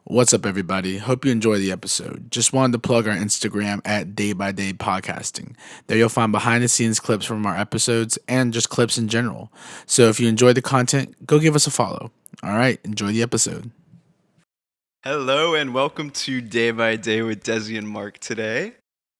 What's up, everybody? Hope you enjoy the episode. Just wanted to plug our Instagram at Day by Day Podcasting. There you'll find behind the scenes clips from our episodes and just clips in general. So if you enjoy the content, go give us a follow. All right, enjoy the episode. Hello and welcome to Day by Day with Dezi and Mark today.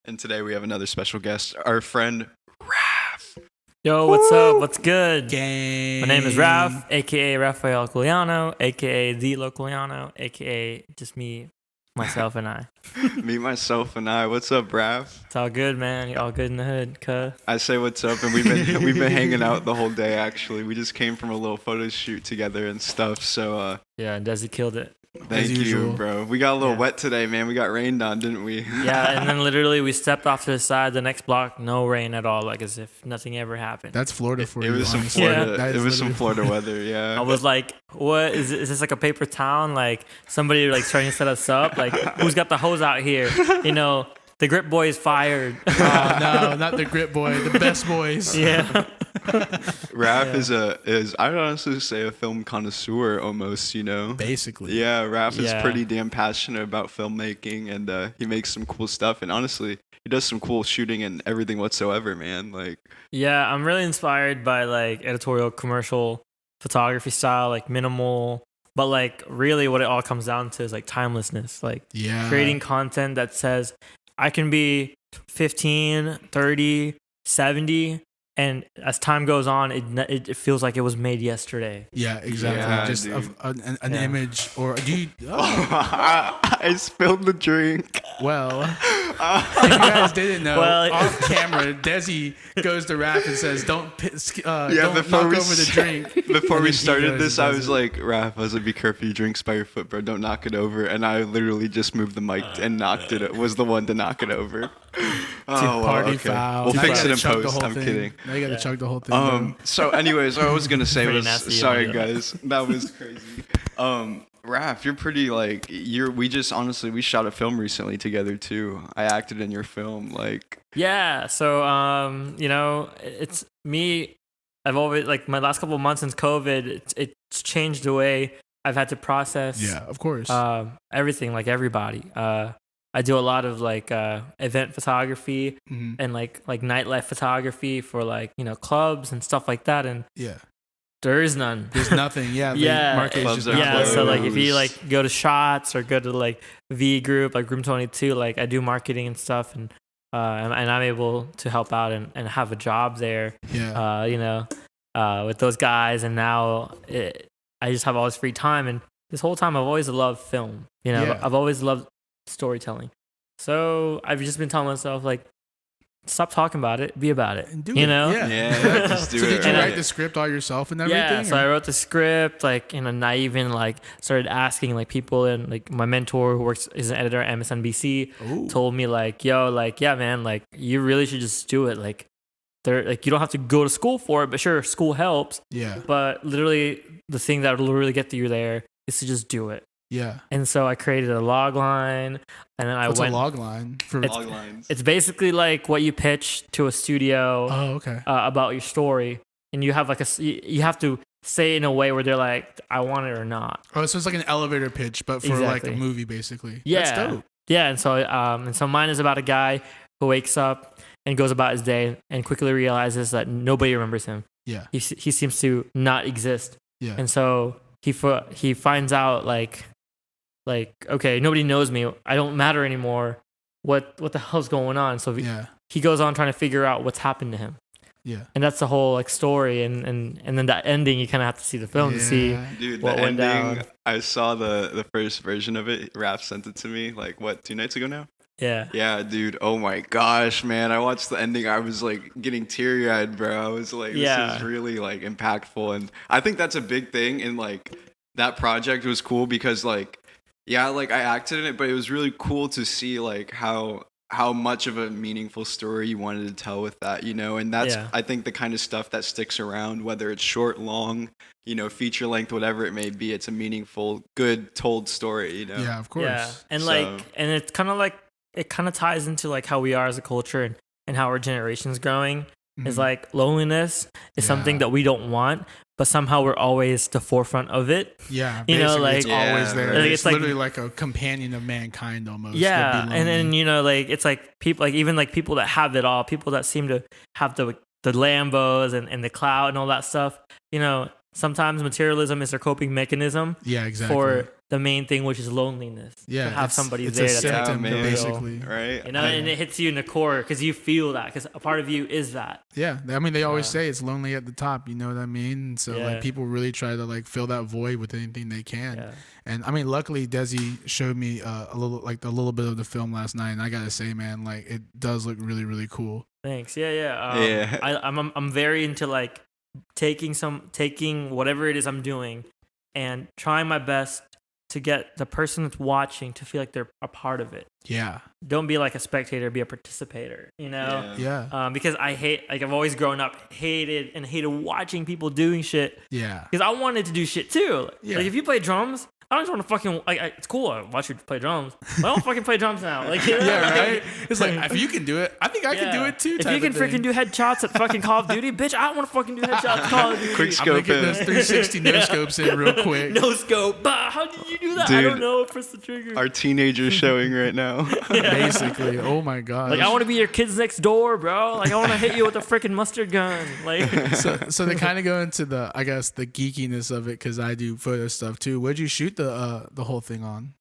And today we have another special guest, our friend Raph. Yo, what's up? What's good? Gang. My name is Raph, aka Raphael Loquellano, aka The Loquellano, aka just me, myself, and I. Me, myself, and I. What's up, Raph? It's all good, man. You all good in the hood, cuh? I say what's up, and we've been hanging out the whole day. Actually, we just came from a little photo shoot together and stuff. So Yeah, Desi killed it. thank you, usual. bro. We got a little Yeah. wet today, man. We got rained on, didn't we? Yeah, and then literally we stepped off to the side, the next block, no rain at all, like as if nothing ever happened. That's Florida for It you. was some honestly. Florida. Yeah. It was some Florida weather. Yeah. I was like, what? Is this like a paper town? Like somebody like trying to set us up? Like who's got the hose out here? You know, the grip boy is fired. Oh, no, not the grit boy, the best boys. Yeah. Raph is I'd honestly say a film connoisseur almost, you know. Basically. Yeah, Raph is Yeah. pretty damn passionate about filmmaking, and he makes some cool stuff. And honestly, he does some cool shooting and everything whatsoever, man. Like, Yeah, I'm really inspired by like editorial commercial photography style, like minimal, but like really what it all comes down to is like timelessness, like Yeah. creating content that says I can be 15, 30, 70, and as time goes on, it feels like it was made yesterday. Yeah, exactly. Yeah, Just dude. an Yeah. image or do you? Oh, I spilled the drink. well, if you guys didn't know, Well, off camera, Desi goes to Raph and says, "Don't don't before knock we over the s- drink." Before And we then he started goes this, and I does was it. like, Raph, I was like, be careful, you drinks by your foot, bro. Don't knock it over. And I literally just moved the mic and knocked it. Was the one to knock it over. Oh, Party foul. We'll Now fix you it gotta in chug the post. whole I'm thing. kidding. Now you gotta chug the whole thing. bro. So anyways, what I was gonna say Pretty was, nasty, sorry yeah. guys, that was crazy. Raph, you're pretty like we just honestly we shot a film recently together too. I acted in your film, like Yeah, so you know, it's me. I've always like my last couple of months since COVID, it's changed the way I've had to process Yeah, of course. everything, like everybody. I do a lot of like event photography Mhm. and like nightlife photography for like, you know, clubs and stuff like that, and Yeah, there is none. there's nothing. Yeah, the Yeah, market is clubs just are not Yeah, there. so like if you closed. like go to Shots or go to like V Group, like Room 22, like I do marketing and stuff, and I'm able to help out and have a job there. Yeah, You know, with those guys, and now I just have all this free time, and this whole time I've always loved film. You know, Yeah. I've always loved storytelling. So I've just been telling myself like, stop talking about it, be about it. and do you it. know? Yeah, just do So it. did you And I- write the script all yourself and everything? Yeah, so or- I wrote the script, like, you know, and I even like started asking like people, and like my mentor who works is an editor at MSNBC Ooh. told me like, yo, like, yeah, man, like you really should just do it. Like you don't have to go to school for it, but sure, school helps. Yeah, But literally the thing that will really get you there is to just do it. yeah. And so I created a log line, and then I What's went. a log line for? Log lines. It's basically like what you pitch to a studio Oh, okay. about your story, and you have like you have to say it in a way where they're like, I want it or not. Oh, so it's like an elevator pitch, but for like Exactly. a movie, basically. Yeah, That's dope. yeah. And so mine is about a guy who wakes up and goes about his day and quickly realizes that nobody remembers him. Yeah, He seems to not exist, yeah, and so he finds out like okay, nobody knows me. I don't matter anymore. What the hell's going on? So yeah, he goes on trying to figure out what's happened to him. yeah. And that's the whole like story, and then that ending, you kind of have to see the film to see. Yeah. Dude, what the went ending. down. I saw the first version of it. Raph sent it to me like what 2 nights ago now. Yeah. Yeah, dude. Oh my gosh, man. I watched the ending. I was like getting teary eyed, bro. I was like, this Yeah. is really like impactful. And I think that's a big thing. And like that project was cool because like, yeah, like I acted in it, but it was really cool to see like how much of a meaningful story you wanted to tell with that, you know? And that's, Yeah. I think, the kind of stuff that sticks around, whether it's short, long, you know, feature length, whatever it may be. It's a meaningful, good told story, you know? Yeah, of course. Yeah. And So- like, and it's kind of like, it kind of ties into like how we are as a culture, and how our generation's growing. is like loneliness is something that we don't want, but somehow we're always the forefront of it. Yeah, you know, like it's always there. like, It's literally like a companion of mankind almost. Yeah, and then you know, like it's like people, like even like people that have it all, people that seem to have the Lambos and the clout and all that stuff. You know, sometimes materialism is their coping mechanism. Yeah, exactly. For the main thing, which is loneliness. Yeah, to have somebody it's there a that's symptom, like, basically, right? You know, and it hits you in the core because you feel that, because a part of you is that. Yeah, I mean, they always say it's lonely at the top. You know what I mean? And so Yeah. like people really try to like fill that void with anything they can. Yeah. And I mean, luckily Dezi showed me a little bit of the film last night, and I gotta say, man, like it does look really, really cool. Thanks. Yeah. I'm very into like taking whatever it is I'm doing and trying my best to get the person that's watching to feel like they're a part of it. Yeah. Don't be like a spectator, be a participator, you know? Yeah. Because I've always grown up hated watching people doing shit. Yeah. Because I wanted to do shit too. Yeah. Like if you play drums, I don't just want to fucking it's cool. I watch you play drums. But I don't fucking play drums now. Like, you know? Yeah, right. It's like if you can do it, I think I can do it too. If you can freaking do headshots at fucking Call of Duty, bitch, I want to fucking do headshots at Call of Duty. Quick I'm scope gonna get in. those 360 no scopes in real quick. No scope. Bah, how did you do that? Dude, I don't know. Press the trigger. Our teenagers showing right now. Basically, oh my god. Like I want to be your kids next door, bro. Like I want to hit you with a freaking mustard gun. Like so they kind of go into the geekiness of it because I do photo stuff too. Where'd you shoot the whole thing on?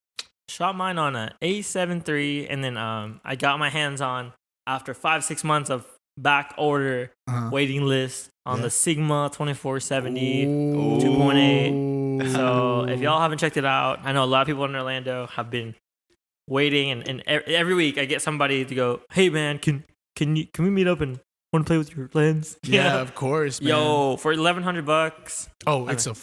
Shot mine on a A7 III, and then I got my hands on after 5-6 months of back order waiting list on the Sigma 2470 2.8. So if y'all haven't checked it out, I know a lot of people in Orlando have been waiting, and every week I get somebody to go, "Hey man, can we meet up and want to play with your lens?" Yeah, of course, man. Yo, for $1,100. Oh, it's a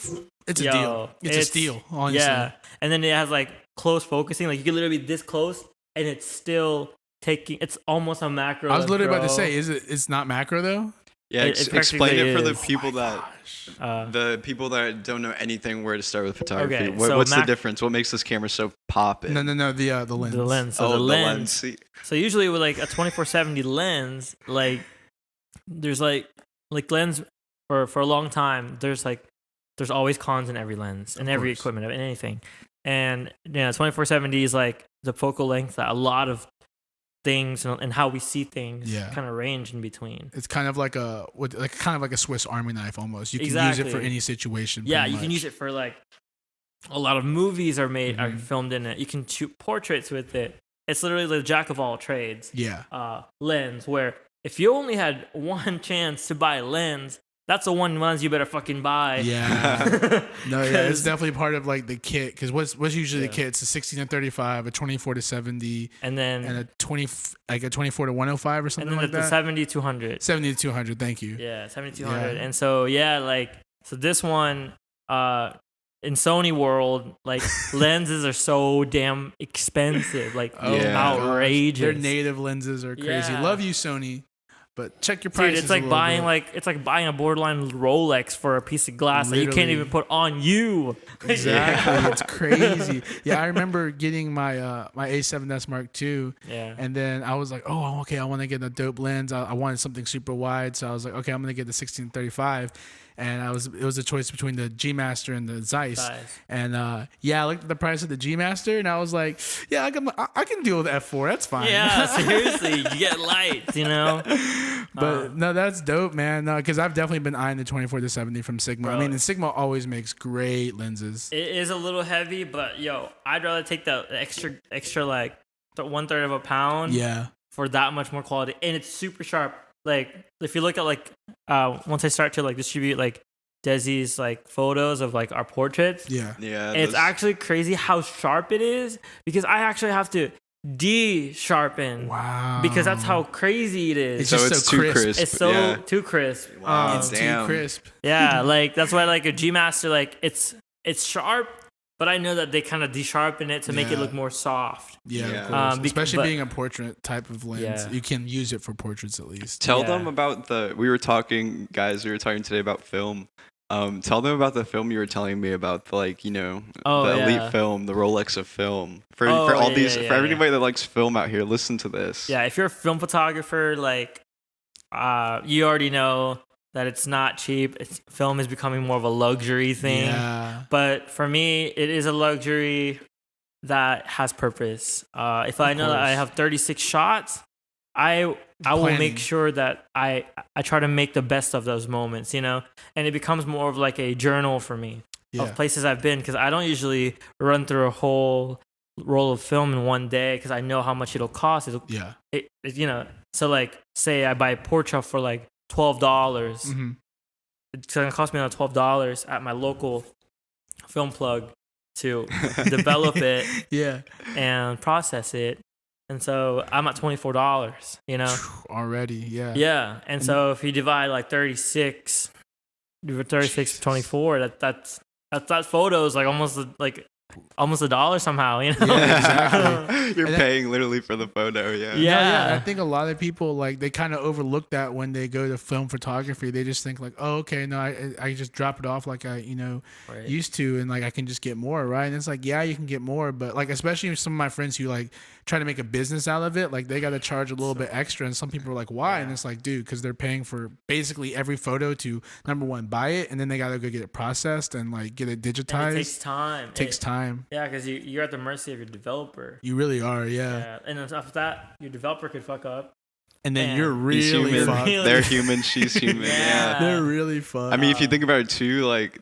deal. It's a steal, honestly. Yeah, and then it has like close focusing. Like you can literally be this close, and it's still taking. It's almost a macro. I was literally about to say, it's not macro though? Yeah, explain it for the people that people that don't know anything where to start with photography. Okay, What's the difference? What makes this camera so poppin'? No, the lens. The lens. So the lens. lens. So usually with like a 2470 lens, like there's like lens for a long time. There's always cons in every lens and every equipment and anything. And 2470 is like the focal length that a lot of things and how we see things kind of range in between. It's kind of like a Swiss Army knife almost. You can use it for any situation. Yeah, you can use it for like a lot of movies are filmed in it. You can shoot portraits with it. It's literally the jack of all trades. Yeah. Lens where if you only had one chance to buy a lens, that's the one lens you better fucking buy. Yeah. No, yeah, it's definitely part of like the kit because what's usually the kit? It's a 16-35, a 24-70, and a 24-105 or something like that. And then the 70-200. 70-200. Thank you. Yeah, 70-200. And so so this one, in Sony world, like lenses are so damn expensive, like outrageous. Their native lenses are crazy. Yeah. Love you, Sony. But check your prices. Dude, it's like buying a borderline Rolex for a piece of glass that you can't even put on you. Exactly. It's crazy. Yeah, I remember getting my my A7S Mark II. Yeah. And then I was like, oh, okay, I want to get a dope lens. I wanted something super wide, so I was like, okay, I'm gonna get the 16-35. And it was a choice between the G Master and the Zeiss. And I looked at the price of the G Master and I was like, yeah, I can deal with F4. That's fine. Yeah, seriously, you get lights, you know. But no, that's dope, man. No, because I've definitely been eyeing the 24-70 from Sigma. Bro, I mean, and Sigma always makes great lenses. It is a little heavy, but I'd rather take the extra like 1/3 of a pound. Yeah. For that much more quality, and it's super sharp. Like if you look at like once I start to like distribute like Dezi's like photos of like our portraits, it's actually crazy how sharp it is because I actually have to de-sharpen. Wow. Because that's how crazy it is. It's just so too crisp. It's so too crisp. Wow, it's too crisp. Yeah, like that's why like a G Master, like it's sharp, but I know that they kind of de-sharpen it to make it look more soft. Yeah, of course. Especially being a portrait type of lens, you can use it for portraits at least. Tell them about we were talking today about film. Tell them about the film you were telling me about, the elite film, the Rolex of film. For everybody that likes film out here, listen to this. Yeah, if you're a film photographer, like you already know that it's not cheap. Film is becoming more of a luxury thing. Yeah. But for me, it is a luxury that has purpose. If I know that I have 36 shots, I will make sure that I try to make the best of those moments, you know? And it becomes more of like a journal for me of places I've been, because I don't usually run through a whole roll of film in one day because I know how much it'll cost. You know, so like say I buy pork chop for like $12. Mm-hmm. It's gonna cost me another $12 at my local film plug to develop it and process it. And so I'm at $24, you know? Already, yeah. Yeah. And so if you divide like 36 to 24, that photo is like almost $1 somehow, you know? Yeah, exactly. You're paying literally for the photo, yeah. Yeah. I think a lot of people, like, they kind of overlook that when they go to film photography. They just think like, oh, okay, no, I just drop it off like I, used to, and like I can just get more, right? And it's like, yeah, you can get more, but like, especially some of my friends who like try to make a business out of it, like they got to charge a little bit extra, and some people are like, why? And it's like, dude, because they're paying for basically every photo to, number one, buy it, and then they got to go get it processed and like get it digitized. And it takes time. Yeah, because you're at the mercy of your developer. You really are, yeah. And then after that, your developer could fuck up. And then you're really fucked. They're human, she's human. Yeah. They're really fucked. I mean, if you think about it too, like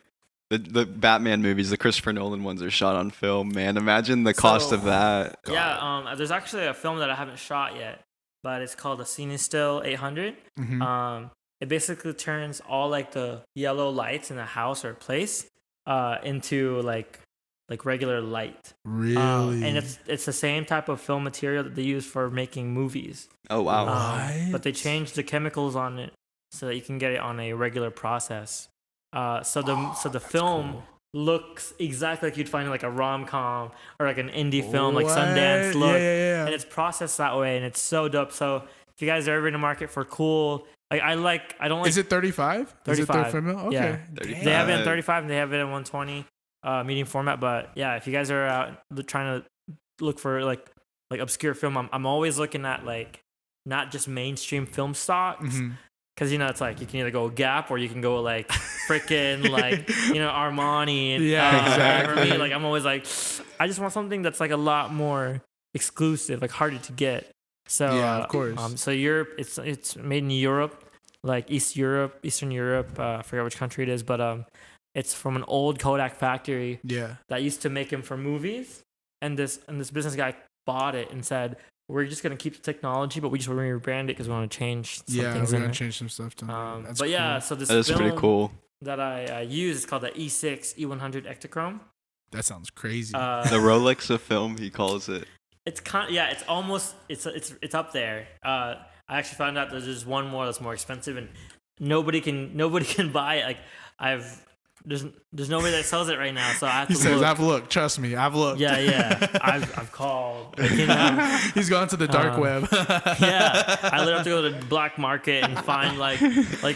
the Batman movies, the Christopher Nolan ones are shot on film, man. Imagine the cost of that. God. Yeah, there's actually a film that I haven't shot yet, but it's called the Cinestill 800. Mm-hmm. It basically turns all like the yellow lights in a house or place into like regular light. Really? And it's the same type of film material that they use for making movies. Oh wow! But they changed the chemicals on it so that you can get it on a regular process. So the film looks exactly like you'd find in like a rom-com or like an indie film, like Sundance look. Yeah. And it's processed that way, and it's so dope. So if you guys are ever in the market for cool, I don't like. Is it 35? 35. Is it 35? Okay. Yeah. They have it in 35 and they have it in 120 medium format. But yeah, if you guys are out trying to look for like obscure film, I'm always looking at like not just mainstream film stocks. Mm-hmm. Because, it's like you can either go Gap or you can go like freaking like, Armani. And, exactly. For me, like I'm always like, I just want something that's like a lot more exclusive, like harder to get. So yeah, of course. So Europe, it's made in Europe, like Eastern Europe. I forget which country it is, but it's from an old Kodak factory. Yeah. That used to make them for movies, and this business guy bought it and said, we're just gonna keep the technology, but we just want to rebrand it because we want to change some things. Yeah, we're gonna change some stuff. But cool. Yeah, so this is pretty cool. That I use is called the E6 E100 Ektachrome. That sounds crazy. The Rolex of film, he calls it. It's it's almost it's up there. I actually found out that there's one more that's more expensive, and nobody can buy it. Like there's nobody that sells it right now, so I have to look. He says, I've looked. Trust me, I've looked. Yeah. I've called. Like, He's gone to the dark web. Yeah, I literally have to go to the black market and find like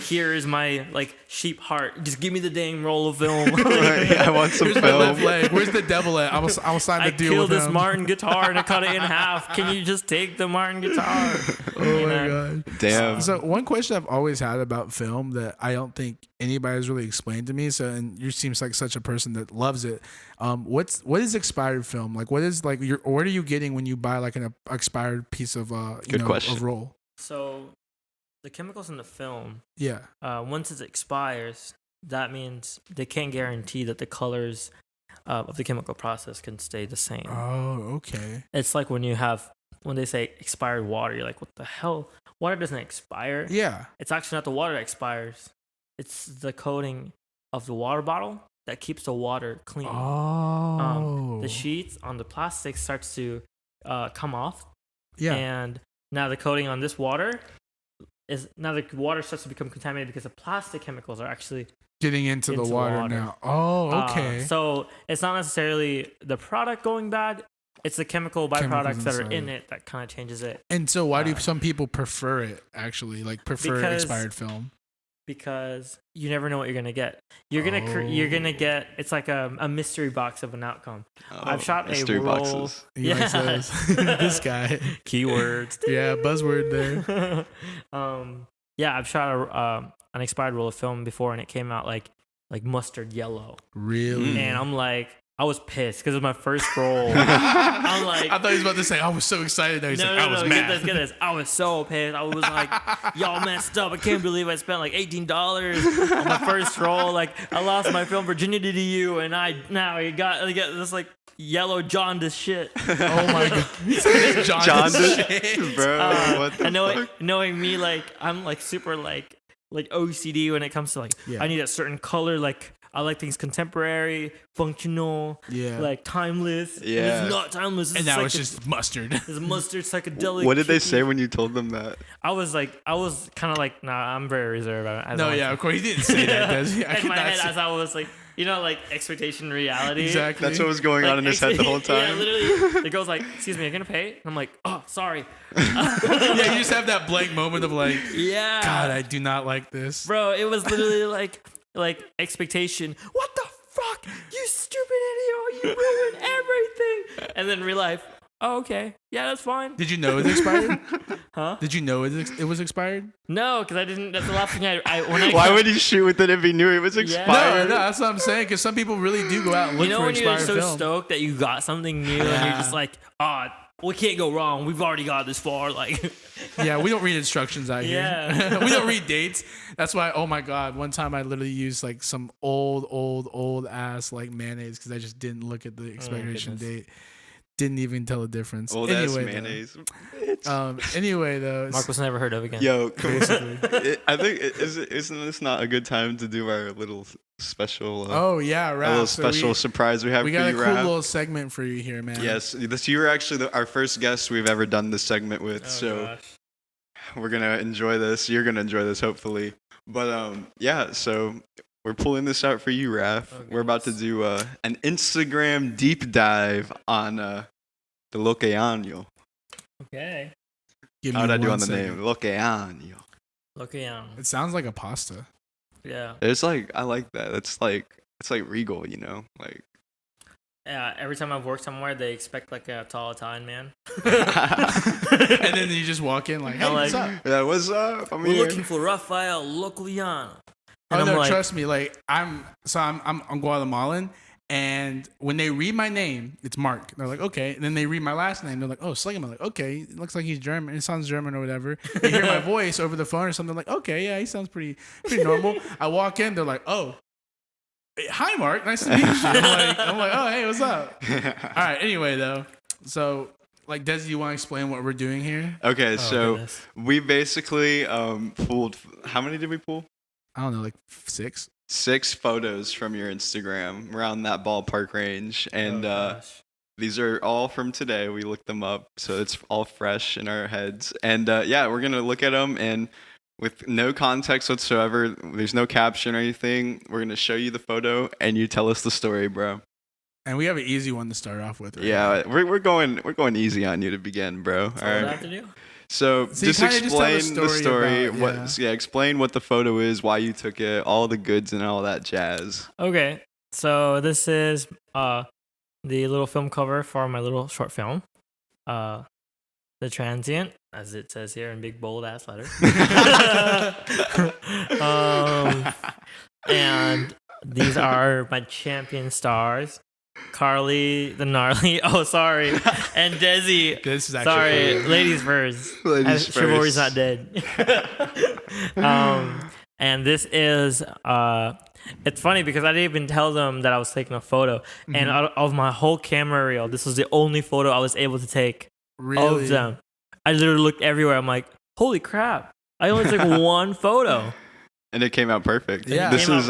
here is my like sheep heart. Just give me the dang roll of film. I want some film. My left leg. Where's the devil at? I'll sign the deal with him. I killed this Martin guitar and I cut it in half. Can you just take the Martin guitar? Oh my god. Damn. So one question I've always had about film that I don't think anybody has really explained to me. So, and you seems like such a person that loves it. What is expired film? Like, what is like what are you getting when you buy like an expired piece of of roll? So, the chemicals in the film. Yeah. Once it expires, that means they can't guarantee that the colors of the chemical process can stay the same. Oh, okay. It's like when they say expired water, you're like, what the hell? Water doesn't expire. Yeah. It's actually not the water that expires. It's the coating of the water bottle that keeps the water clean. Oh. The sheets on the plastic starts to come off. Yeah. And now the coating on this water the water starts to become contaminated because the plastic chemicals are actually getting into the water now. Oh, okay. So it's not necessarily the product going bad. It's the chemical byproducts that are in it that kind of changes it. And so why do some people prefer it, actually? Like, prefer expired film? Because you never know what you're gonna get. You're gonna get. It's like a mystery box of an outcome. I've shot mystery a roll. Boxes. Yeah, this guy. Keywords. Yeah, buzzword there. Yeah, I've shot an expired roll of film before, and it came out like mustard yellow. Really? And I'm like, I was pissed because it was my first roll. I'm like, I thought he was about to say I was so excited. He's no, like, I was mad. Get this. I was so pissed. I was like, y'all messed up. I can't believe I spent like $18 on my first roll. Like, I lost my film virginity to you, and I got this like yellow jaundice shit. Oh my god, jaundice shit, bro. What the fuck? Knowing me, like I'm like super like OCD when it comes to like I need a certain color. Like I like things contemporary, functional, like timeless. Yeah, and it's not timeless. And now it's just mustard. It's mustard psychedelic. What did they say when you told them that? I was kind of like, nah, I'm very reserved. Of course he didn't say that. Does he? In my head, as I was like, like expectation reality. Exactly. That's what was going on in his head the whole time. Yeah, literally. The girl's like, excuse me, you're gonna pay? And I'm like, oh, sorry. Yeah, you just have that blank moment of like, yeah, God, I do not like this. Bro, it was literally like expectation. What the fuck? You stupid idiot. You ruined everything. And then real life. Oh, okay. Yeah, that's fine. Did you know it was expired? Huh? Did you know it was expired? No, because I didn't. That's the last thing Why would he shoot with it if he knew it was expired? No, that's what I'm saying. Because some people really do go out and look for expired film. When you're so stoked that you got something new and you're just like, we can't go wrong. We've already got this far. Like, yeah, we don't read instructions out here. Yeah. We don't read dates. That's why. Oh my god! One time I literally used like some old ass like mayonnaise because I just didn't look at the expiration date. Didn't even tell the difference. Old ass mayonnaise. Anyway, though, Mark was never heard of again. Yo, I think isn't this not a good time to do our little special? Raph. A little special surprise we have for you, Raph. We got a cool Raph. little segment for you here, man. Yes, you were actually our first guest we've ever done this segment with, so we're gonna enjoy this. You're gonna enjoy this, hopefully. But so we're pulling this out for you, Raph. We're about to do an Instagram deep dive on the Loquellano. Okay. How did I do on the name? Loquellano. Loquellano. It sounds like a pasta. Yeah. It's like, I like that. It's like regal, you know? Like. Yeah, every time I've worked somewhere, they expect like a tall Italian man. And then you just walk in like, hey, what's up? Yeah, what's up? We're looking for Raphael Loquellano. Oh no, trust me. Like I'm Guatemalan, and when they read my name, it's Mark. They're like, okay. And then they read my last name. They're like, oh, Slim. I'm like, okay. It looks like he's German. It sounds German or whatever. They hear my voice over the phone or something. Like, okay, yeah, he sounds pretty normal. I walk in. They're like, oh, hi, Mark. Nice to meet you. I'm like, oh, hey, what's up? All right. Anyway, though, so. Like, Dezi, you want to explain what we're doing here? Okay, we basically pulled. How many did we pull? I don't know, like 6. 6 photos from your Instagram around that ballpark range, and these are all from today. We looked them up, so it's all fresh in our heads. And we're gonna look at them, and with no context whatsoever, there's no caption or anything. We're gonna show you the photo, and you tell us the story, bro. And we have an easy one to start off with. Right? Yeah, we're going easy on you to begin, bro. That's all right. What I have to do? So just explain the story. About, Explain what the photo is, why you took it, all the goods and all that jazz. Okay, so this is the little film cover for my little short film, The Transient, as it says here in big bold ass letters. And these are my champion stars. Carly the gnarly. Oh, sorry. And Dezi. This is actually sorry. Ladies first. Chivalry's not dead. And this is it's funny because I didn't even tell them that I was taking a photo. Mm-hmm. And out of my whole camera reel, this was the only photo I was able to take of them. I literally looked everywhere. I'm like, holy crap! I only took one photo. And it came out perfect. Yeah, this is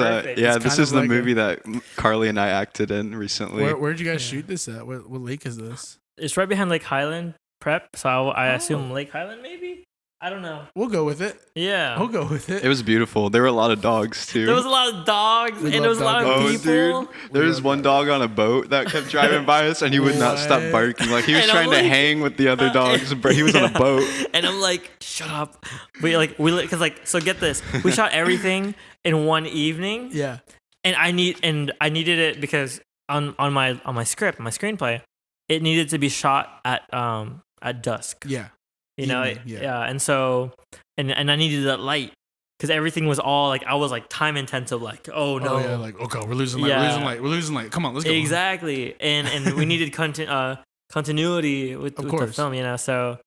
the movie that Carly and I acted in recently. Where'd you guys shoot this at? What lake is this? It's right behind Lake Highland Prep, so I assume Lake Highland maybe. I don't know. We'll go with it. Yeah, we'll go with it. It was beautiful. There were a lot of dogs too. There was a lot of dogs, and there was a lot of people. Dude, there was one dog on a boat that kept driving by us, and he would not stop barking. Like he was trying to hang with the other dogs, but he was on a boat. And I'm like, shut up. So get this. We shot everything in one evening. Yeah. And I needed it because on my screenplay, it needed to be shot at dusk. Yeah. You know, yeah. And so, and I needed that light because everything was all like I was like time intensive. Like, oh no, like okay, we're losing light. We're losing light. Come on, let's go. Exactly, and we needed continuity with the film, So,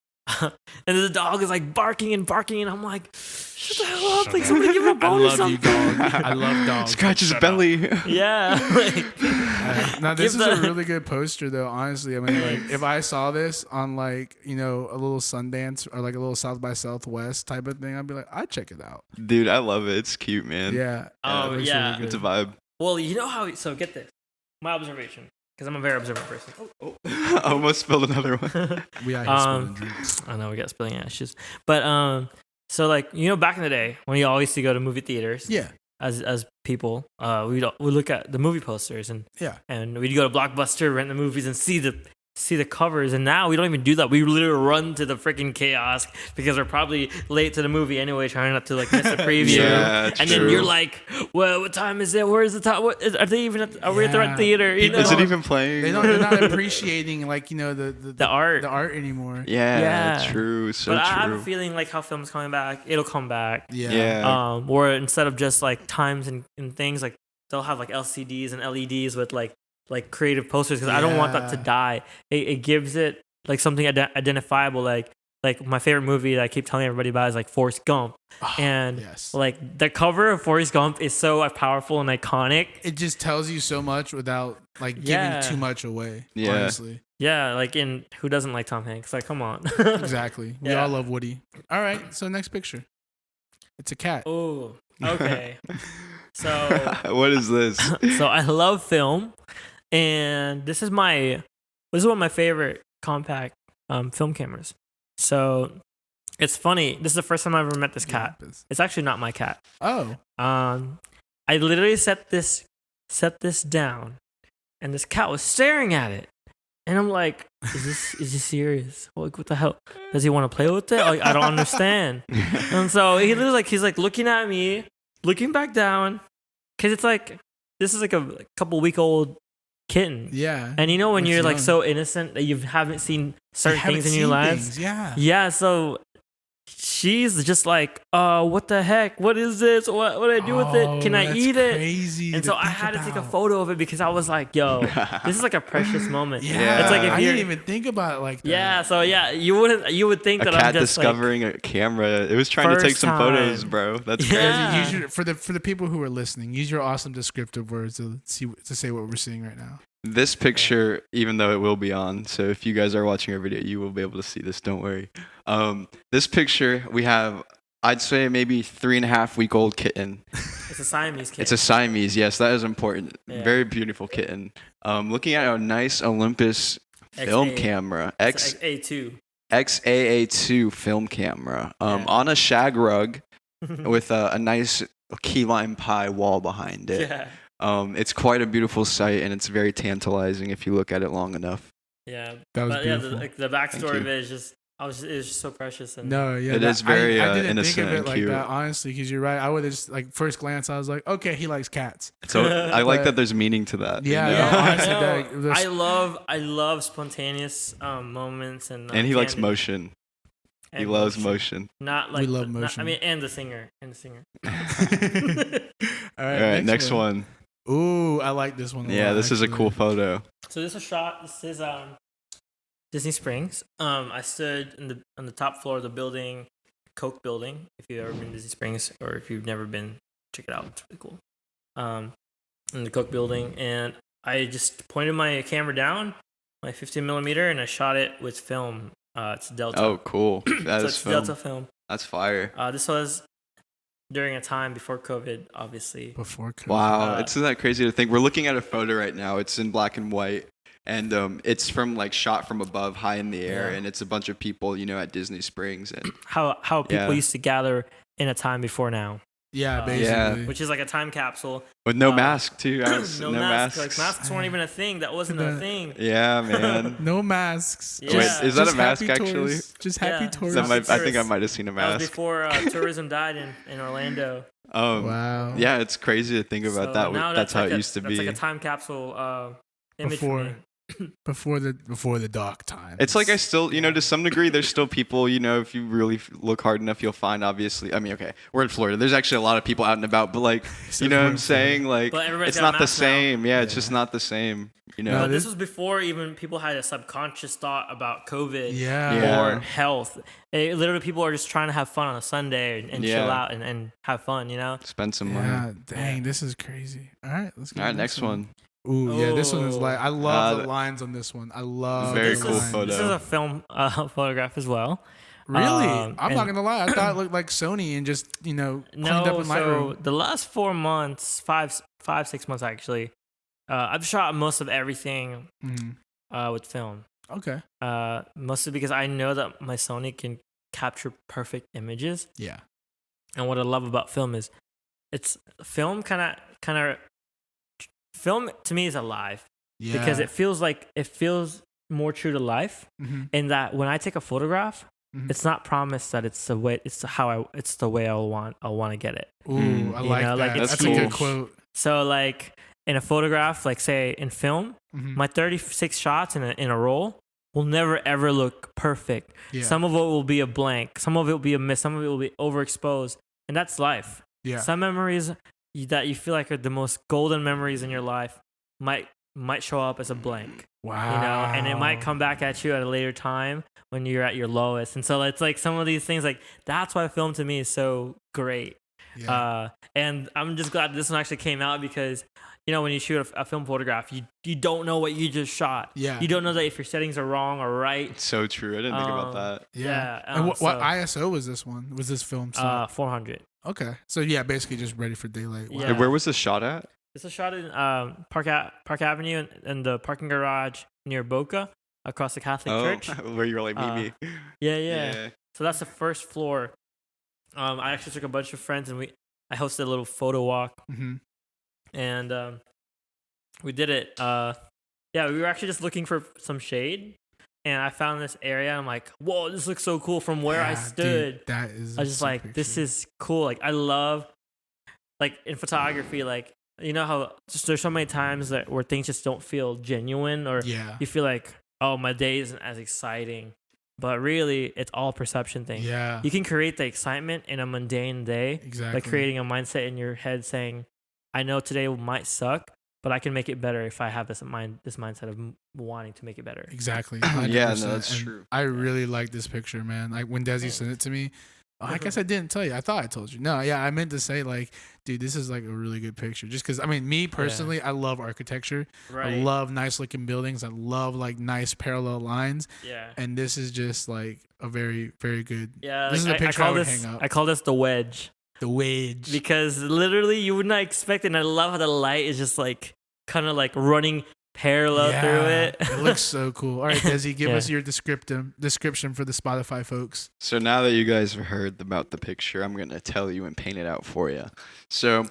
and the dog is like barking, and I'm like, shut the hell up! Like somebody give him a bone or something. I love you, dog. I love dogs. Scratch his belly. Yeah. Now this is a really good poster, though. Honestly, I mean, like if I saw this on like a little Sundance or like a little South by Southwest type of thing, I'd be like, I'd check it out. Dude, I love it. It's cute, man. Yeah. Oh yeah. Really, it's a vibe. Well, you know how. So get this. My observation, because I'm a very observant person. I almost spilled another one. We are spilling drinks. I know we got spilling ashes, but so like back in the day when you always used to go to movie theaters. Yeah. As people, we look at the movie posters and we'd go to Blockbuster, rent the movies, and see the covers. And now we don't even do that. We literally run to the freaking kiosk because we're probably late to the movie anyway, trying not to like miss a preview. And then you're like, well, what time is it? Where is the time? Are they even? Are we at the right theater? Is it even playing? They're not appreciating like the art anymore. Yeah, true. So but true. I have a feeling like how film's coming back, it'll come back. Yeah. Or instead of just like times and things, like they'll have like LCDs and LEDs with like creative posters, because I don't want that to die. It gives it like something identifiable. Like my favorite movie that I keep telling everybody about is like Forrest Gump. And like the cover of Forrest Gump is so powerful and iconic. It just tells you so much without like giving too much away. Yeah. Honestly. Yeah, like who doesn't like Tom Hanks? Like, come on. Exactly. We all love Woody. All right, so next picture. It's a cat. Oh, okay. So what is this? So I love film, and this is one of my favorite compact film cameras. So it's funny. This is the first time I've ever met this cat. It's actually not my cat. Oh. I literally set this down, and this cat was staring at it, and I'm like, is this serious? Like, what the hell? Does he want to play with it? Like, I don't understand. And so he's like looking at me, looking back down, because it's like this is like a couple week old kitten. Yeah. And when you're young. like so innocent that you haven't seen certain things in your lives. Yeah. So she's just like, what the heck? What is this? What do I do with it? Can I eat it? Crazy. And so I had to take a photo of it because I was like, yo, this is like a precious moment. Yeah. It's like if I didn't even think about it like that. Yeah. So yeah, you would think that I'm just discovering a camera. It was trying to take some photos, bro. That's crazy. For the people who are listening, use your awesome descriptive words to say what we're seeing right now. This picture, even though it will be on, so if you guys are watching our video, you will be able to see this. Don't worry. This picture, we have, I'd say maybe 3.5-week-old kitten. It's a Siamese kitten. It's a Siamese. Yes, that is important. Yeah. Very beautiful kitten. Looking at a nice Olympus film camera. XAA2 film camera. On a shag rug with a nice key lime pie wall behind it. Yeah. It's quite a beautiful sight, and it's very tantalizing if you look at it long enough. Yeah, that was beautiful. The backstory of it is just, it was just so precious. And it is very I didn't innocent think of it and cute. like that, honestly, because you're right. I would have just like first glance, I was like, okay, he likes cats. So I like that there's meaning to that. Yeah, honestly, I love spontaneous moments, and he likes motion. He loves motion. Not like we love motion. and the singer. All right, next one. Ooh, I like this one. This is a cool photo. So this was shot. This is Disney Springs. I stood on the top floor of the building, Coke building. If you've ever been to Disney Springs, or if you've never been, check it out. It's really cool. In the Coke building, and I just pointed my camera down, my 15mm, and I shot it with film. It's Delta. Oh, cool. It's Delta film. That's fire. This was during a time before COVID, obviously. Before COVID. Wow, isn't that crazy to think? We're looking at a photo right now. It's in black and white, and it's from like shot from above, high in the air, and it's a bunch of people, at Disney Springs, and how people used to gather in a time before now. Yeah, basically. Which is like a time capsule. With no mask, too. No masks. Like, masks weren't even a thing. That wasn't a thing. Yeah, man. No masks. Yeah. Wait, is that a mask, actually? Just happy tourists. I think I might have seen a mask. That was before tourism died in Orlando. Wow. Yeah, it's crazy to think about that. That's how it used to be. That's like a time capsule image before. for me. before the dark times. It's like I still, to some degree, there's still people, if you really look hard enough, you'll find, obviously. I mean, okay, we're in Florida. There's actually a lot of people out and about, but like, you know what I'm saying? Like, it's not the same. Yeah, it's just not the same, No, but this was before even people had a subconscious thought about COVID or health. Literally, people are just trying to have fun on a Sunday and chill out and have fun, Spend some money. Yeah, dang, this is crazy. All right, let's go. All right, next one. Ooh, yeah, this one is like, I love the lines on this one. I love very cool photo. This is a film photograph as well. Really? I'm not gonna lie. I thought it looked like Sony and just cleaned up in Lightroom. So the last 4 months, 6 months actually, I've shot most of everything with film. Okay. Mostly because I know that my Sony can capture perfect images. Yeah. And what I love about film is, it's film kind of. Film to me is alive because it feels more true to life. In that when I take a photograph, it's not promised that it's the way I want to get it. Ooh, I like that. Like, that's a good quote. So like in a photograph, like say in film, my 36 shots in a roll will never ever look perfect. Yeah. Some of it will be a blank, some of it will be a miss, some of it will be overexposed, and that's life. Yeah. Some memories that you feel like are the most golden memories in your life might show up as a blank. Wow. And it might come back at you at a later time when you're at your lowest. And so it's like some of these things, like that's why film to me is so great. Yeah. And I'm just glad this one actually came out because, when you shoot a film photograph, you don't know what you just shot. Yeah. You don't know that if your settings are wrong or right. It's so true. I didn't think about that. Yeah. And what ISO was this one? Was this film? 400. Okay. So yeah, basically just ready for daylight. Wow. Yeah. Where was this shot at? This was shot in Park Avenue in the parking garage near Boca across the Catholic Church. Where you were like, meet me. Yeah. So that's the first floor. I actually took a bunch of friends and I hosted a little photo walk. And we did it. We were actually just looking for some shade. And I found this area. I'm like, whoa, this looks so cool from where I stood. Dude, that is. I was just like, picture. This is cool. Like, I love, like in photography, like, how just there's so many times where things just don't feel genuine, or you feel like, oh, my day isn't as exciting. But really, it's all perception thing. Yeah. You can create the excitement in a mundane day. Exactly. By creating a mindset in your head saying, I know today might suck, but I can make it better if I have this mindset of wanting to make it better. Exactly. Yeah, no, that's true. I really like this picture, man. Like when Dezi sent it to me, I guess I didn't tell you. I thought I told you. No, yeah, I meant to say like, dude, this is like a really good picture. Just because, I mean, me personally, I love architecture. Right. I love nice looking buildings. I love like nice parallel lines. Yeah. And this is just like a very, very good. Yeah. This is a picture I would hang up. I call this the wedge. The wedge. Because literally you would not expect it. And I love how the light is just like kind of like running parallel through it. It looks so cool. All right, Dezi, give us your description for the Spotify folks. So now that you guys have heard about the picture, I'm going to tell you and paint it out for you. So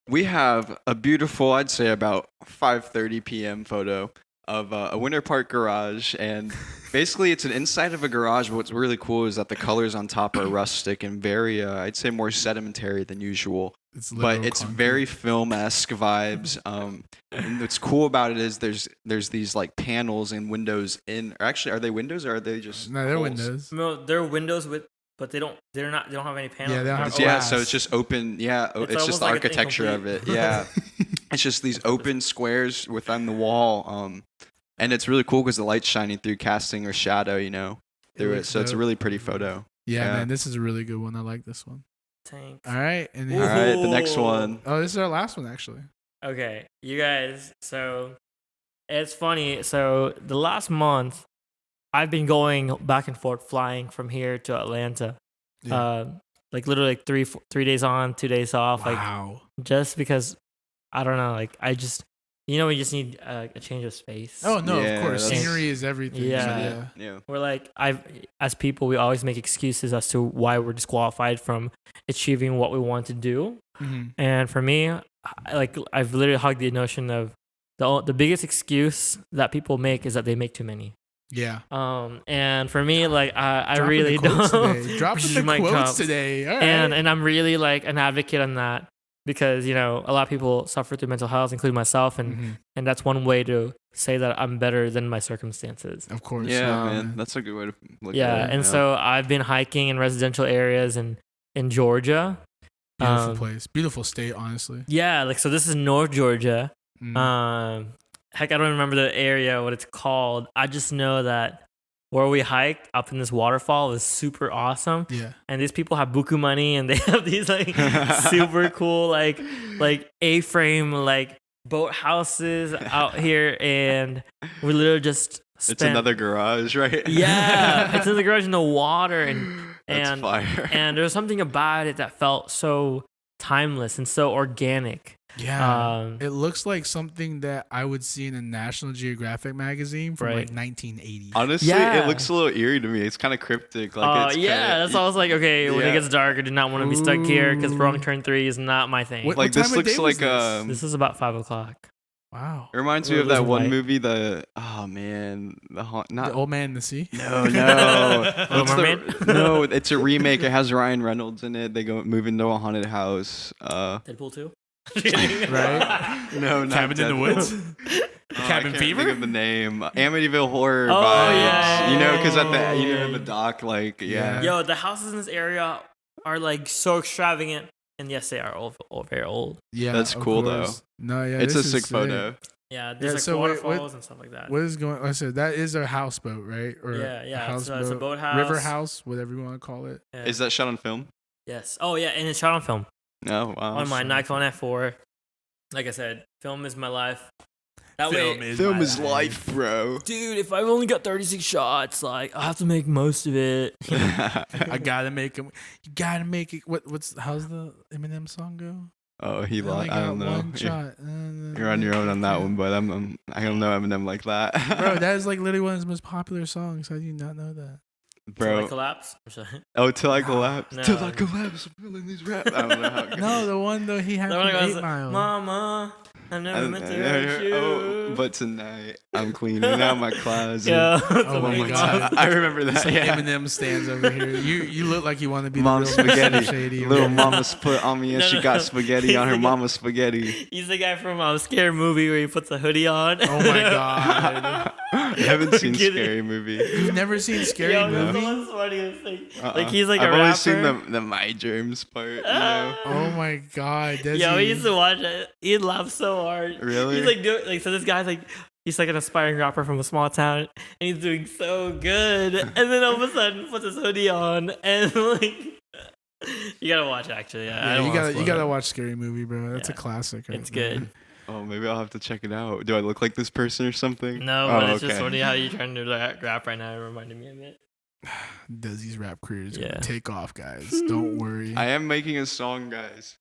we have a beautiful, I'd say about 5:30 p.m. photo of a Winter Park garage, and basically it's an inside of a garage, but what's really cool is that the colors on top are rustic and very, I'd say more sedimentary than usual. But it's very film-esque vibes. And what's cool about it is there's these like panels and windows in. Or actually, are they windows or are they just? No, they're holes? Windows. No, they're windows but they don't have any panels. Yeah, they don't have glass. So it's just open. Yeah, it's just the like architecture of it. Yeah, it's just these open squares within the wall. And it's really cool because the light's shining through, casting or shadow, through it. So it's a really pretty photo. Yeah, man, this is a really good one. I like this one. Thanks. All right, and all right, the next one. Oh, this is our last one, actually. Okay, you guys. So it's funny. So the last month, I've been going back and forth, flying from here to Atlanta. Yeah. Like literally like 3 days on, 2 days off. Wow. Like just because I don't know. Like I just. We just need a change of space. Oh no, of course, scenery is everything. Yeah. We're like, as people, we always make excuses as to why we're disqualified from achieving what we want to do. Mm-hmm. And for me, I've literally hugged the notion of the biggest excuse that people make is that they make too many. Yeah. And for me, like I really don't. Dropping the quotes today. All right. And I'm really like an advocate on that. because a lot of people suffer through mental health, including myself, and that's one way to say that I'm better than my circumstances. Of course. Yeah, man. That's a good way to look at it. Yeah, and so I've been hiking in residential areas in Georgia. Beautiful place. Beautiful state, honestly. Yeah, so this is North Georgia. Heck, I don't remember the area, what it's called. I just know that where we hiked up in this waterfall was super awesome. Yeah. And these people have buku money, and they have these super cool like A-frame boat houses out here, and we literally just it's another garage, right? Yeah, it's in the garage in the water, and that's fire. And there's something about it that felt so timeless and so organic. Yeah, it looks like something that I would see in a National Geographic magazine from 1980. Honestly, it looks a little eerie to me. It's kind of cryptic. That's why I was like, okay, when it gets dark, I do not want to be stuck here because Wrong Turn 3 is not my thing. What this looks like this is about 5 o'clock. Wow. It reminds me of that one movie, the Old Man in the Sea. No. No, it's a remake. It has Ryan Reynolds in it. They move into a haunted house. Deadpool 2. Right? No, not Cabin in the Woods. Cabin Fever. Think of the name. Amityville Horror. Oh vibes. yeah. Because at the the dock, Yo, the houses in this area are so extravagant, and yes, they are very old. Yeah, that's cool though. No, yeah, it's a sick photo. Yeah, there's waterfalls and stuff like that. What is going? I said that is a houseboat, right? Or yeah. It's a boat house, river house, whatever you want to call it. Yeah. Is that shot on film? Yes. Oh yeah, and it's shot on film. Oh wow. On my Nikon F4. Like I said, film is my life. Film is life, bro. Dude, if I've only got 36 shots, I have to make most of it. I gotta make them. You gotta make it. How's the Eminem song go? Oh, I don't know. One shot. You're on your own on that one, but I don't know Eminem like that. Bro, that is literally one of his most popular songs. How do you not know that? Bro. Till I collapse? Oh, Till I collapse. No. Till I collapse. I'm feeling these rap. I don't know how it goes. No, the one though he had from 8 Mile. Mama, I never meant to hurt you. Oh, but tonight I'm cleaning out my closet. Yeah. Oh my god, I remember that. Eminem stands over here. You look like you want to be Mom the real spaghetti. Shady. Little mama's put on me and she got spaghetti on her mama's spaghetti. He's the guy from Scary Movie where he puts a hoodie on. Oh my god. I haven't seen Scary Movie. You've never seen Scary Movie? That's the funniest thing. He's like I've a rapper. only seen the My Germs part, Oh my god. Yo, he used to watch it. He'd laugh so hard. Really? He's so this guy's he's an aspiring rapper from a small town, and he's doing so good. And then all of a sudden, puts his hoodie on, and you gotta watch it, actually. Yeah, you gotta watch Scary Movie, bro. That's a classic. Right? It's good. Oh, maybe I'll have to check it out. Do I look like this person or something? No, but it's just funny how you're trying to rap right now. It reminded me of it. Desi's rap career is gonna take off, guys. Don't worry. I am making a song, guys.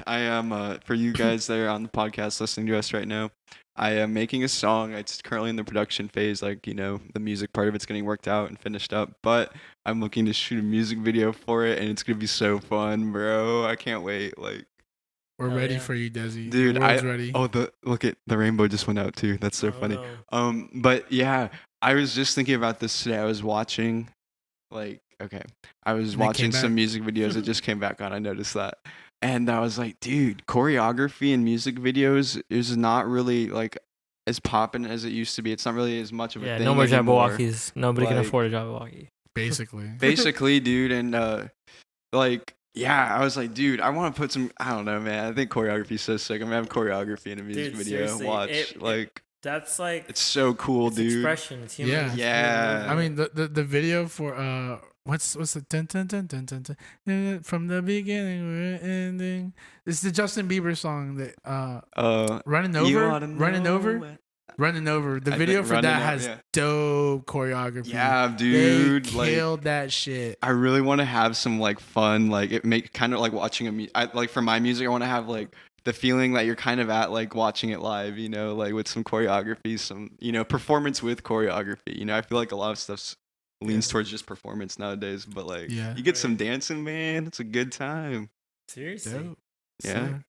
I am for you guys that are on the podcast listening to us right now. I am making a song. It's currently in the production phase, the music part of it's getting worked out and finished up. But I'm looking to shoot a music video for it, and it's gonna be so fun, bro. I can't wait. We're ready for you, Desi. Dude, ready. Oh, look at the rainbow just went out too. That's so funny. No. But yeah, I was just thinking about this today. I was watching, some music videos that just came back on. I noticed that, and I was like, dude, choreography in music videos is not really as poppin' as it used to be. It's not really as much of a thing. No more Jabberwockies. Nobody can afford a Jabberwocky. Basically, dude, and yeah, I was like, dude, I want to put some. I don't know, man. I think choreography is so sick. I'm gonna have choreography in a music video. Watch, that's it's so cool, it's dude. Expression. It's human. Yeah. I mean, the video for what's the dun, dun, dun, dun, dun, dun, from the beginning we're ending. It's the Justin Bieber song that running over. The video for that has dope choreography. Yeah, dude, they killed that shit. I really want to have some fun, it make kind of like watching for my music. I want to have the feeling that you're kind of at watching it live, with some choreography, some performance with choreography. I feel like a lot of stuff leans towards just performance nowadays, but you get some dancing, man. It's a good time. Seriously. Dope. Yeah.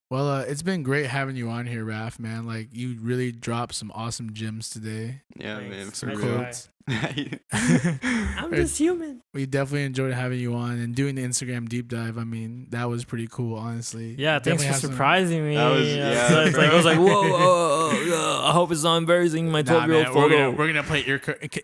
Well, it's been great having you on here, Raph, man. You really dropped some awesome gems today. Yeah, man. Some quotes. I'm just human. We definitely enjoyed having you on and doing the Instagram deep dive. I mean, that was pretty cool, honestly. Yeah, thanks for surprising me. That was, So it's like, I was like, whoa, I hope it's not embarrassing my 12-year-old photo. We're gonna play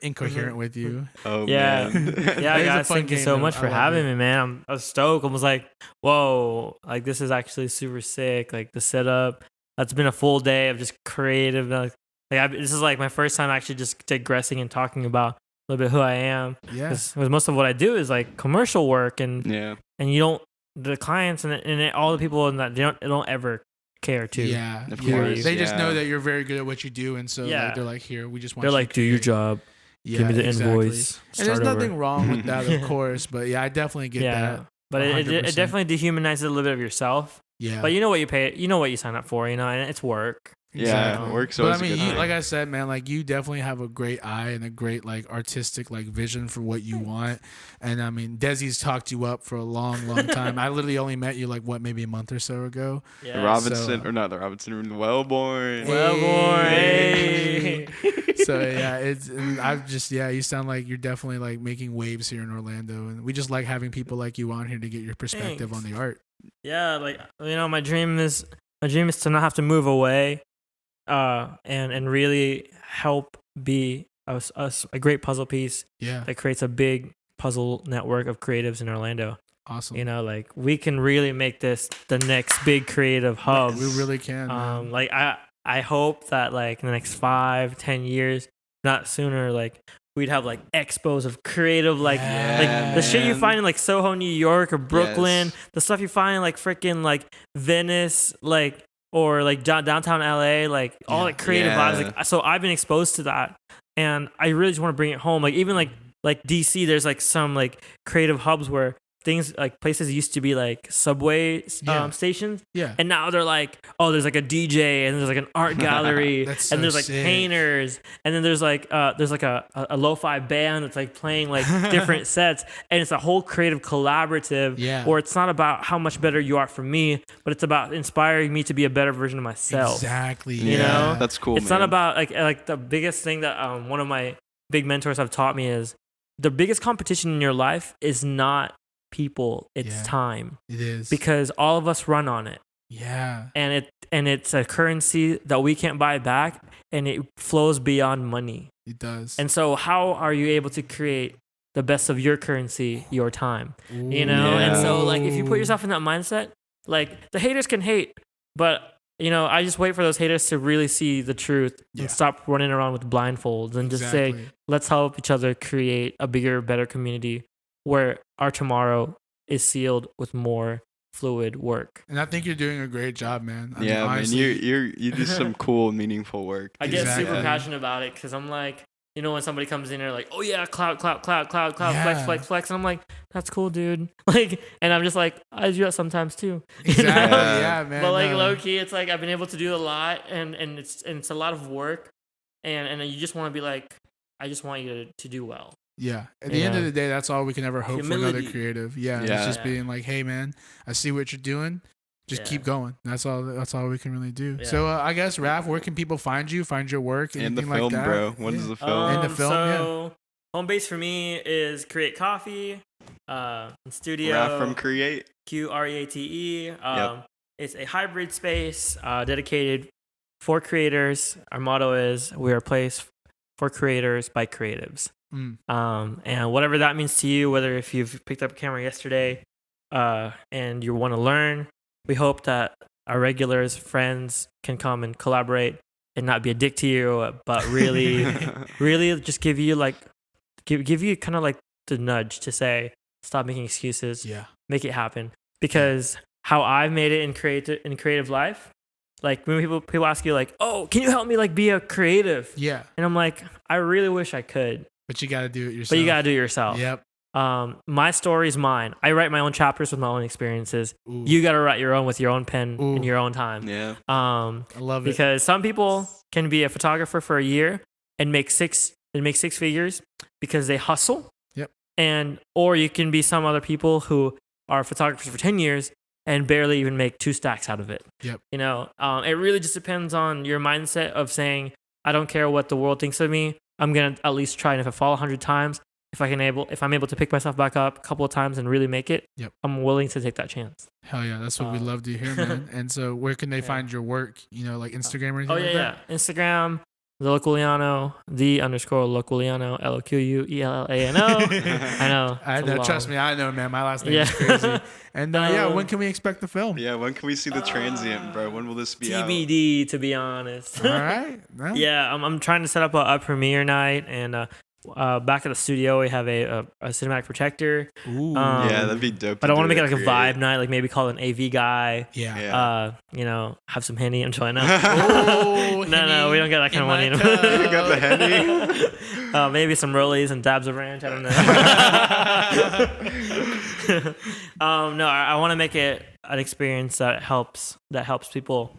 incoherent with you. Oh yeah. man. Yeah, guys, thank you so much for having me, man. I was stoked. I was like, whoa, like this is actually super sick. Like the setup. That's been a full day of just creative. This is like my first time actually just digressing and talking about a little bit who I am. Yeah. Because most of what I do is like commercial work, and you don't, the clients and all the people in that they don't ever care to. Yeah. Of course. They just know that you're very good at what you do, and so like, they're like, here, we just want. They're you like, to do your job. Yeah, give me the exactly. invoice. And there's nothing wrong with that, of course. But yeah, I definitely get that. But it definitely dehumanizes a little bit of yourself. Yeah. But you know what you pay. You know what you sign up for. You know, and it's work. Yeah, work's but always I mean, a good thing. like I said, man, like you definitely have a great eye and a great like artistic like vision for what you want. And I mean, Desi's talked you up for a long time. I literally only met you like maybe a month or so ago. Yeah. The Wellborn. Hey. So yeah, you sound like you're definitely like making waves here in Orlando, and we just like having people like you on here to get your perspective on the art. Yeah, like my dream is to not have to move away, and really help be a great puzzle piece. Yeah, that creates a big puzzle network of creatives in Orlando. Awesome. You know, like we can really make this the next big creative hub. We really can. Like I hope that like in the next 5-10 years, not sooner, like we'd have like expos of creative, like the shit you find in like Soho, New York, or Brooklyn, the stuff you find in like freaking like Venice, like or like downtown LA, like all like creative vibes. Like, so I've been exposed to that, and I really just want to bring it home. Like even like DC, there's like some like creative hubs where things like places used to be like subway stations, and now they're like, oh, there's like a DJ and there's like an art gallery and there's like painters, and then there's like a lo-fi band that's like playing like different sets, and it's a whole creative collaborative where it's not about how much better you are from me, but it's about inspiring me to be a better version of myself. Exactly. You know, that's cool. It's not about like the biggest thing that one of my big mentors have taught me is the biggest competition in your life is not people, it's time. It is, because all of us run on it. And it's a currency that we can't buy back, and it flows beyond money. It does. And so how are you able to create the best of your currency, your time? You know? And so like if you put yourself in that mindset, like the haters can hate, but you know, I just wait for those haters to really see the truth and stop running around with blindfolds and just say, let's help each other create a bigger, better community where our tomorrow is sealed with more fluid work. And I think you're doing a great job, man. I mean, honestly, you do some cool, meaningful work. I get super passionate about it because I'm like, you know, when somebody comes in there like, oh yeah, cloud, flex, and I'm like, that's cool, dude. Like, and I'm just like, I do that sometimes too. Exactly. You know? Yeah, man. But like low key, it's like I've been able to do a lot, and it's a lot of work, and you just want to be like, I just want you to do well. Yeah. At the end of the day, that's all we can ever hope for another creative. It's just being like, hey, man, I see what you're doing. Just keep going. That's all we can really do. Yeah. So I guess, Raph, where can people find you, find your work, anything in the film, like that? bro. When is the film? In the film, so home base for me is Create Coffee, studio. Raph from Create. Create. It's a hybrid space dedicated for creators. Our motto is we are a place for creators by creatives. And whatever that means to you, whether if you've picked up a camera yesterday and you want to learn, we hope that our regulars, friends can come and collaborate and not be a dick to you, but really, really just give you kind of like the nudge to say, stop making excuses, make it happen. Because how I've made it in creative life, like when people ask you like, oh, can you help me like be a creative? Yeah. And I'm like, I really wish I could. But you got to do it yourself. But you got to do it yourself. Yep. My story is mine. I write my own chapters with my own experiences. Ooh. You got to write your own with your own pen in your own time. Yeah. I love it. Because some people can be a photographer for a year and make six figures because they hustle. Yep. Or you can be some other people who are photographers for 10 years and barely even make 2 stacks out of it. Yep. You know, it really just depends on your mindset of saying, I don't care what the world thinks of me. I'm gonna at least try. And if I fall 100 times, if I'm able to pick myself back up a couple of times and really make it, I'm willing to take that chance. Hell yeah, that's what we love to hear, man. And so, where can they find your work? Like Instagram or anything like that? Instagram, the Loquellano, _Loquellano, Loquellano. I know. Trust me, I know, man. My last name is crazy. And when can we expect the film? Yeah, when can we see the Transient, bro? When will this be out? TBD, to be honest. All right. Well. Yeah, I'm trying to set up a premiere night, and back at the studio we have a cinematic projector. Ooh, yeah, that'd be dope. But I want to make it like a vibe night, like maybe call an AV guy. Yeah. Have some Henny. I'm trying to. Oh, no, we don't get that kind of money. You got the Henny. Maybe some rollies and dabs of ranch. I don't know. No, I want to make it an experience that helps people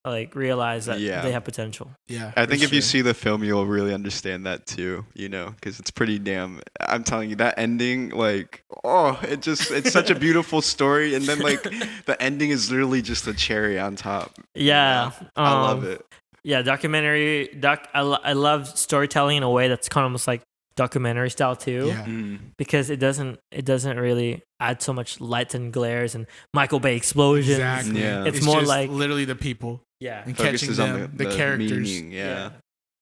like realize that they have potential. Yeah, I think if you see the film, you'll really understand that too. Because it's pretty damn. I'm telling you, that ending, like, it's such a beautiful story, and then like the ending is literally just a cherry on top. Yeah, I love it. Yeah, documentary. I love storytelling in a way that's kind of almost like documentary style too. Yeah. Because it doesn't really add so much lights and glares and Michael Bay explosions. Exactly. Yeah. It's more just like literally the people. Yeah. And catching them, the characters. Meaning, yeah.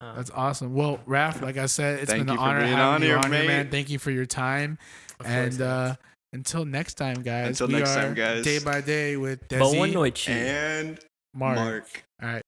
That's awesome. Well, Raph, like I said, it's been an honor having you on here, here, man. Thank you for your time. And until next time, guys. We are Day by Day with Dezi and Mark. All right.